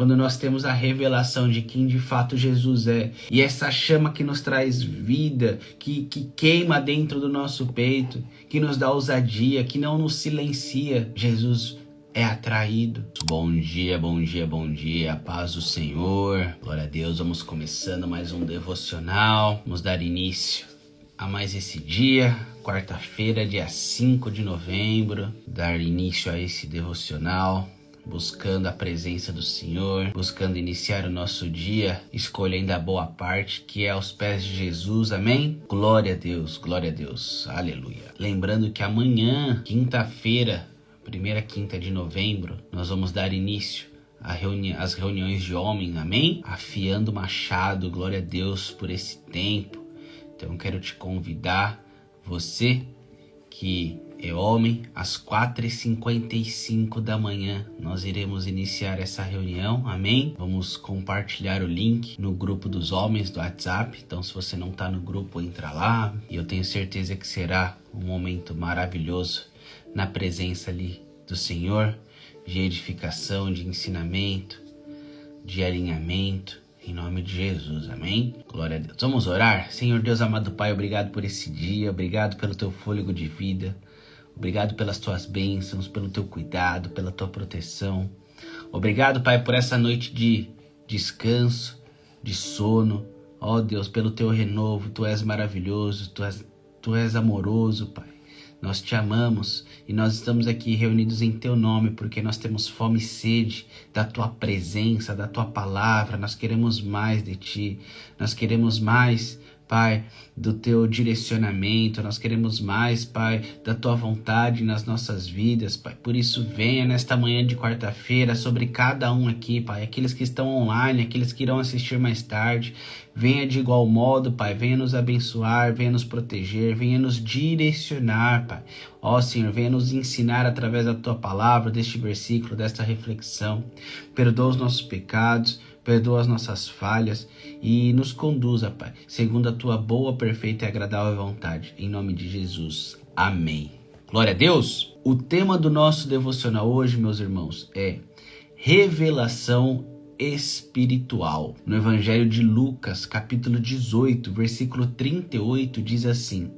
quando nós temos a revelação de quem de fato Jesus é, e essa chama que nos traz vida, que queima dentro do nosso peito, que nos dá ousadia, que não nos silencia, Jesus é atraído. Bom dia, bom dia, bom dia, a paz do Senhor, glória a Deus. Vamos começando mais um devocional, vamos dar início a mais esse dia, quarta-feira, dia 5 de novembro, dar início a esse devocional, buscando a presença do Senhor, buscando iniciar o nosso dia, escolhendo a boa parte, que é aos pés de Jesus, amém? Glória a Deus, aleluia. Lembrando que amanhã, quinta-feira, primeira quinta de novembro, nós vamos dar início às reuniões de homens, amém? Afiando o machado, glória a Deus por esse tempo. Então quero te convidar, você que é homem, às 4h55 da manhã nós iremos iniciar essa reunião, amém? Vamos compartilhar o link no grupo dos homens do WhatsApp, então se você não está no grupo, entra lá, e eu tenho certeza que será um momento maravilhoso na presença ali do Senhor, de edificação, de ensinamento, de alinhamento, em nome de Jesus, amém? Glória a Deus. Vamos orar? Senhor Deus amado Pai, obrigado por esse dia, obrigado pelo teu fôlego de vida, obrigado pelas tuas bênçãos, pelo teu cuidado, pela tua proteção. Obrigado, Pai, por essa noite de descanso, de sono. Ó Deus, pelo teu renovo, tu és maravilhoso, tu és amoroso, Pai. Nós te amamos e nós estamos aqui reunidos em teu nome porque nós temos fome e sede da tua presença, da tua palavra. Nós queremos mais de ti, nós queremos mais, Pai, do teu direcionamento, nós queremos mais, Pai, da tua vontade nas nossas vidas, Pai. Por isso, venha nesta manhã de quarta-feira sobre cada um aqui, Pai, aqueles que estão online, aqueles que irão assistir mais tarde. Venha de igual modo, Pai, venha nos abençoar, venha nos proteger, venha nos direcionar, Pai. Ó Senhor, venha nos ensinar através da tua palavra, deste versículo, desta reflexão. Perdoa os nossos pecados, perdoa as nossas falhas e nos conduza, Pai, segundo a tua boa, perfeita e agradável vontade. Em nome de Jesus. Amém. Glória a Deus. O tema do nosso devocional hoje, meus irmãos, é revelação espiritual. No Evangelho de Lucas, capítulo 18, versículo 38, diz assim: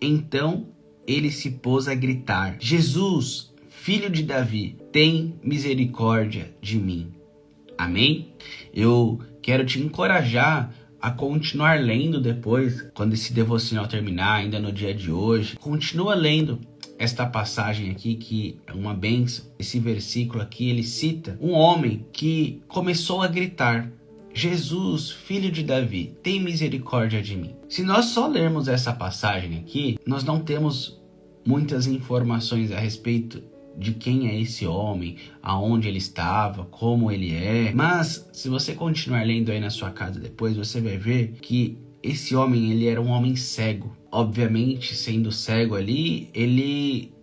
Então ele se pôs a gritar: Jesus, filho de Davi, tem misericórdia de mim. Amém? Eu quero te encorajar a continuar lendo depois, quando esse devocional terminar, ainda no dia de hoje. Continua lendo esta passagem aqui, que é uma bênção. Esse versículo aqui, ele cita um homem que começou a gritar: Jesus, filho de Davi, tem misericórdia de mim. Se nós só lermos essa passagem aqui, nós não temos muitas informações a respeito de quem é esse homem, aonde ele estava, como ele é. Mas se você continuar lendo aí na sua casa depois, você vai ver que esse homem, ele era um homem cego. Obviamente, sendo cego ali, ele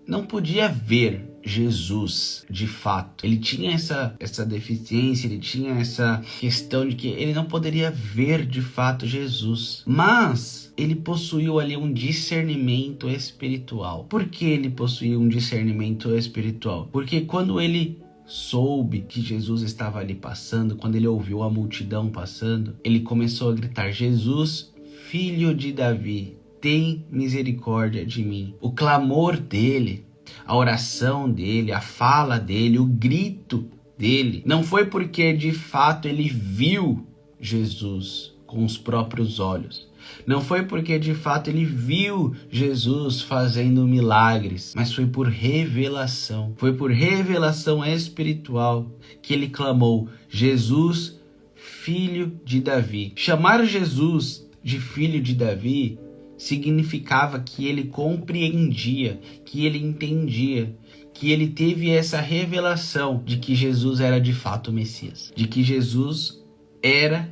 não podia ver Jesus de fato. Ele tinha essa deficiência, ele tinha essa questão de que ele não poderia ver de fato Jesus. Mas ele possuiu ali um discernimento espiritual. Por que ele possuía um discernimento espiritual? Porque quando ele soube que Jesus estava ali passando, quando ele ouviu a multidão passando, ele começou a gritar: Jesus, filho de Davi, tem misericórdia de mim. O clamor dele, a oração dele, a fala dele, o grito dele, não foi porque de fato ele viu Jesus com os próprios olhos. Não foi porque de fato ele viu Jesus fazendo milagres, mas foi por revelação. Foi por revelação espiritual que ele clamou: Jesus, filho de Davi. Chamar Jesus de filho de Davi significava que ele compreendia, que ele entendia, que ele teve essa revelação de que Jesus era de fato o Messias, de que Jesus era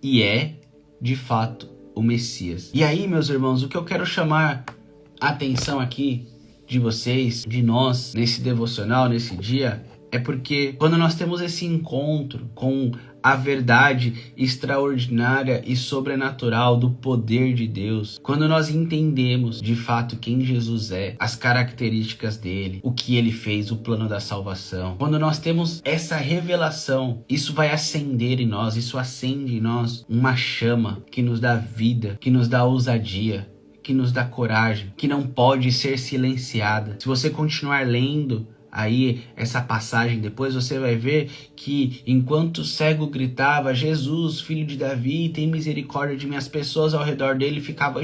e é de fato o Messias. E aí, meus irmãos, o que eu quero chamar a atenção aqui de vocês, de nós, nesse devocional, nesse dia, é porque quando nós temos esse encontro com a verdade extraordinária e sobrenatural do poder de Deus, quando nós entendemos de fato quem Jesus é, as características dele, o que ele fez, o plano da salvação, quando nós temos essa revelação, isso vai acender em nós, isso acende em nós uma chama que nos dá vida, que nos dá ousadia, que nos dá coragem, que não pode ser silenciada. Se você continuar lendo aí essa passagem depois, você vai ver que enquanto o cego gritava, Jesus, filho de Davi, tem misericórdia de mim, as pessoas ao redor dele ficavam,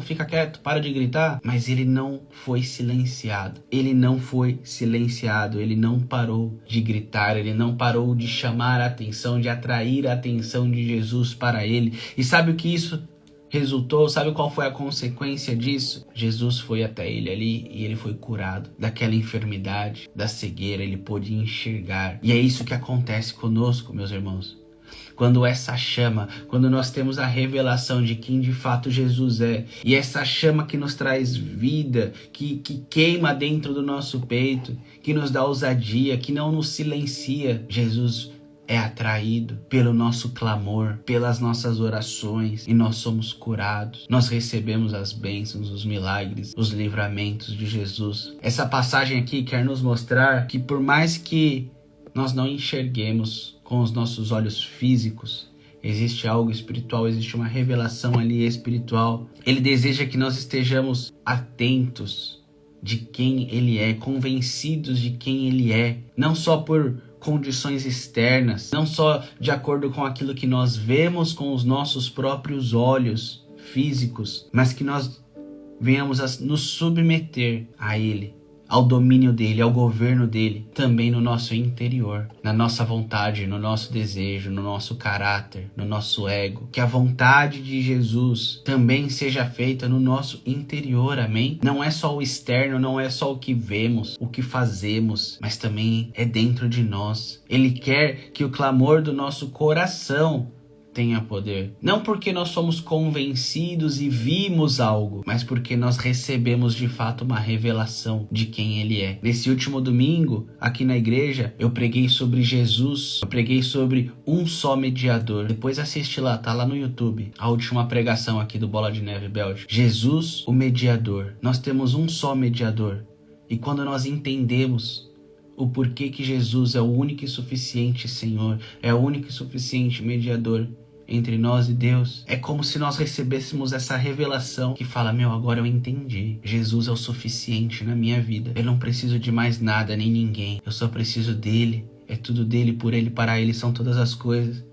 fica quieto, para de gritar. Mas ele não foi silenciado, ele não foi silenciado, ele não parou de gritar, ele não parou de chamar a atenção, de atrair a atenção de Jesus para ele. E sabe o que isso resultou? Sabe qual foi a consequência disso? Jesus foi até ele ali e ele foi curado daquela enfermidade, da cegueira, ele pôde enxergar. E é isso que acontece conosco, meus irmãos. Quando essa chama, quando nós temos a revelação de quem de fato Jesus é, e essa chama que nos traz vida, que queima dentro do nosso peito, que nos dá ousadia, que não nos silencia, Jesus é atraído pelo nosso clamor, pelas nossas orações, e nós somos curados. Nós recebemos as bênçãos, os milagres, os livramentos de Jesus. Essa passagem aqui quer nos mostrar que por mais que nós não enxerguemos com os nossos olhos físicos, existe algo espiritual, existe uma revelação ali espiritual. Ele deseja que nós estejamos atentos de quem Ele é, convencidos de quem Ele é, não só por condições externas, não só de acordo com aquilo que nós vemos com os nossos próprios olhos físicos, mas que nós venhamos a nos submeter a Ele, ao domínio dele, ao governo dele, também no nosso interior, na nossa vontade, no nosso desejo, no nosso caráter, no nosso ego. Que a vontade de Jesus também seja feita no nosso interior, amém? Não é só o externo, não é só o que vemos, o que fazemos, mas também é dentro de nós. Ele quer que o clamor do nosso coração tenha poder. Não porque nós somos convencidos e vimos algo, mas porque nós recebemos de fato uma revelação de quem Ele é. Nesse último domingo, aqui na igreja, eu preguei sobre Jesus, eu preguei sobre um só mediador. Depois assiste lá, tá lá no YouTube, a última pregação aqui do Bola de Neve Bélgica. Jesus, o mediador. Nós temos um só mediador. E quando nós entendemos o porquê que Jesus é o único e suficiente Senhor, é o único e suficiente mediador entre nós e Deus, é como se nós recebêssemos essa revelação que fala, agora eu entendi. Jesus é o suficiente na minha vida. Eu não preciso de mais nada, nem ninguém. Eu só preciso dele. É tudo dele, por ele, para ele são todas as coisas.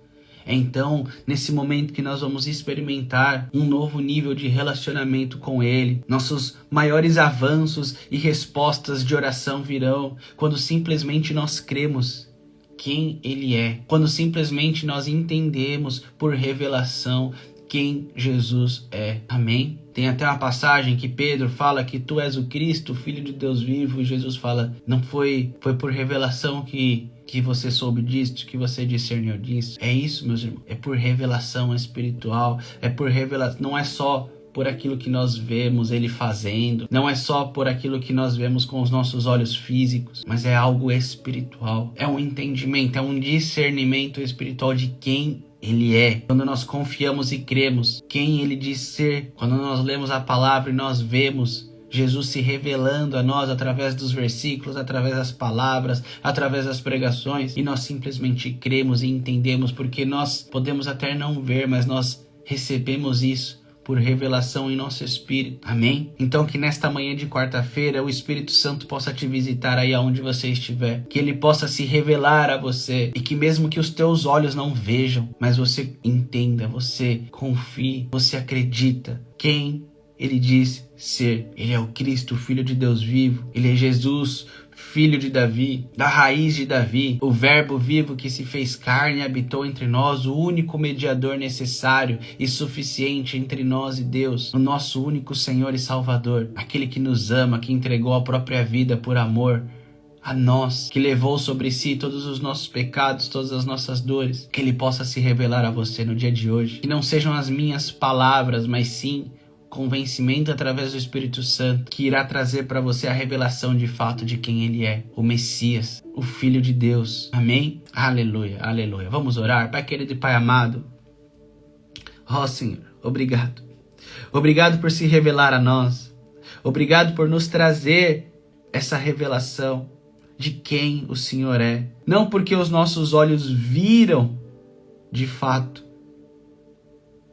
Então, nesse momento que nós vamos experimentar um novo nível de relacionamento com Ele, nossos maiores avanços e respostas de oração virão quando simplesmente nós cremos quem Ele é, quando simplesmente nós entendemos por revelação quem Jesus é. Amém? Tem até uma passagem que Pedro fala que tu és o Cristo, Filho de Deus vivo, e Jesus fala, não foi por revelação que você soube disso, que você discerniu disso. É isso, meus irmãos, é por revelação espiritual, é por revelação, não é só por aquilo que nós vemos Ele fazendo, não é só por aquilo que nós vemos com os nossos olhos físicos, mas é algo espiritual, é um entendimento, é um discernimento espiritual de quem Ele é. Quando nós confiamos e cremos quem Ele diz ser, quando nós lemos a palavra e nós vemos Jesus se revelando a nós através dos versículos, através das palavras, através das pregações, e nós simplesmente cremos e entendemos, porque nós podemos até não ver, mas nós recebemos isso por revelação em nosso espírito. Amém? Então que nesta manhã de quarta-feira o Espírito Santo possa te visitar aí aonde você estiver, que Ele possa se revelar a você, e que mesmo que os teus olhos não vejam, mas você entenda, você confie, você acredita quem Ele diz ser. Ele é o Cristo, o Filho de Deus vivo. Ele é Jesus, filho de Davi, da raiz de Davi, o verbo vivo que se fez carne e habitou entre nós, o único mediador necessário e suficiente entre nós e Deus, o nosso único Senhor e Salvador, aquele que nos ama, que entregou a própria vida por amor a nós, que levou sobre si todos os nossos pecados, todas as nossas dores. Que Ele possa se revelar a você no dia de hoje, que não sejam as minhas palavras, mas sim convencimento através do Espírito Santo, que irá trazer para você a revelação de fato de quem Ele é, o Messias, o Filho de Deus. Amém? Aleluia, aleluia. Vamos orar? Pai querido e Pai amado, ó Senhor, obrigado. Obrigado por se revelar a nós. Obrigado por nos trazer essa revelação de quem o Senhor é. Não porque os nossos olhos viram de fato,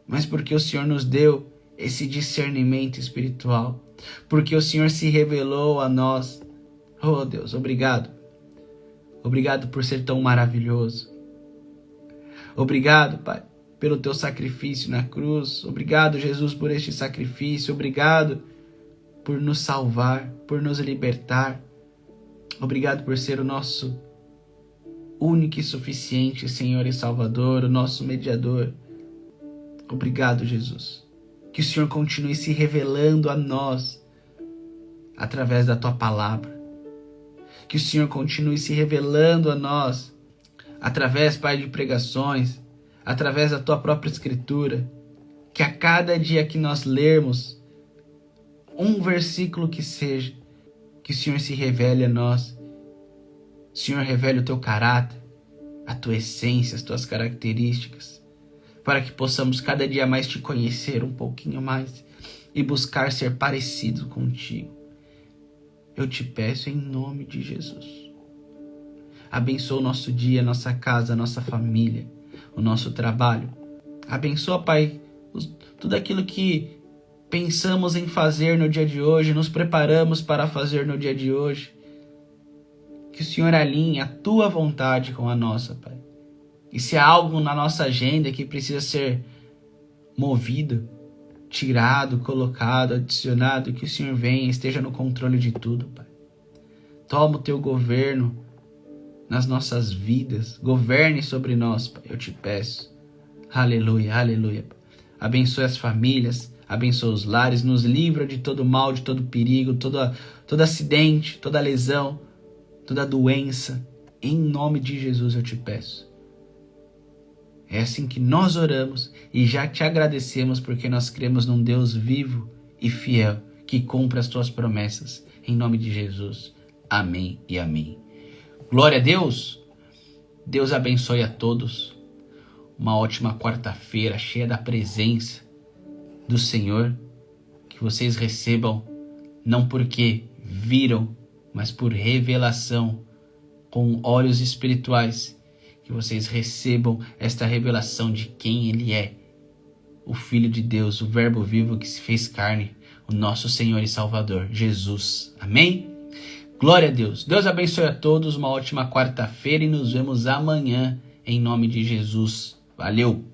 mas porque o Senhor nos deu esse discernimento espiritual, porque o Senhor se revelou a nós. Oh Deus, obrigado. Obrigado por ser tão maravilhoso. Obrigado, Pai, pelo teu sacrifício na cruz. Obrigado, Jesus, por este sacrifício. Obrigado por nos salvar, por nos libertar. Obrigado por ser o nosso único e suficiente Senhor e Salvador, o nosso mediador. Obrigado, Jesus. Que o Senhor continue se revelando a nós através da tua palavra. Que o Senhor continue se revelando a nós através, Pai, de pregações, através da tua própria escritura. Que a cada dia que nós lermos um versículo que seja, que o Senhor se revele a nós. O Senhor revele o teu caráter, a tua essência, as tuas características, para que possamos cada dia mais te conhecer um pouquinho mais e buscar ser parecido contigo. Eu te peço em nome de Jesus. Abençoa o nosso dia, a nossa casa, a nossa família, o nosso trabalho. Abençoa, Pai, tudo aquilo que pensamos em fazer no dia de hoje, nos preparamos para fazer no dia de hoje. Que o Senhor alinhe a tua vontade com a nossa, Pai. E se há algo na nossa agenda que precisa ser movido, tirado, colocado, adicionado, que o Senhor venha e esteja no controle de tudo, Pai. Toma o teu governo nas nossas vidas. Governe sobre nós, Pai, eu te peço. Aleluia, aleluia. Abençoe as famílias, abençoe os lares, nos livra de todo mal, de todo perigo, todo acidente, toda lesão, toda doença. Em nome de Jesus eu te peço. É assim que nós oramos e já te agradecemos porque nós cremos num Deus vivo e fiel que cumpre as tuas promessas. Em nome de Jesus. Amém e amém. Glória a Deus. Deus abençoe a todos. Uma ótima quarta-feira cheia da presença do Senhor. Que vocês recebam não porque viram, mas por revelação com olhos espirituais. Que vocês recebam esta revelação de quem Ele é. O Filho de Deus, o Verbo vivo que se fez carne, o nosso Senhor e Salvador, Jesus. Amém? Glória a Deus. Deus abençoe a todos, uma ótima quarta-feira e nos vemos amanhã, em nome de Jesus. Valeu!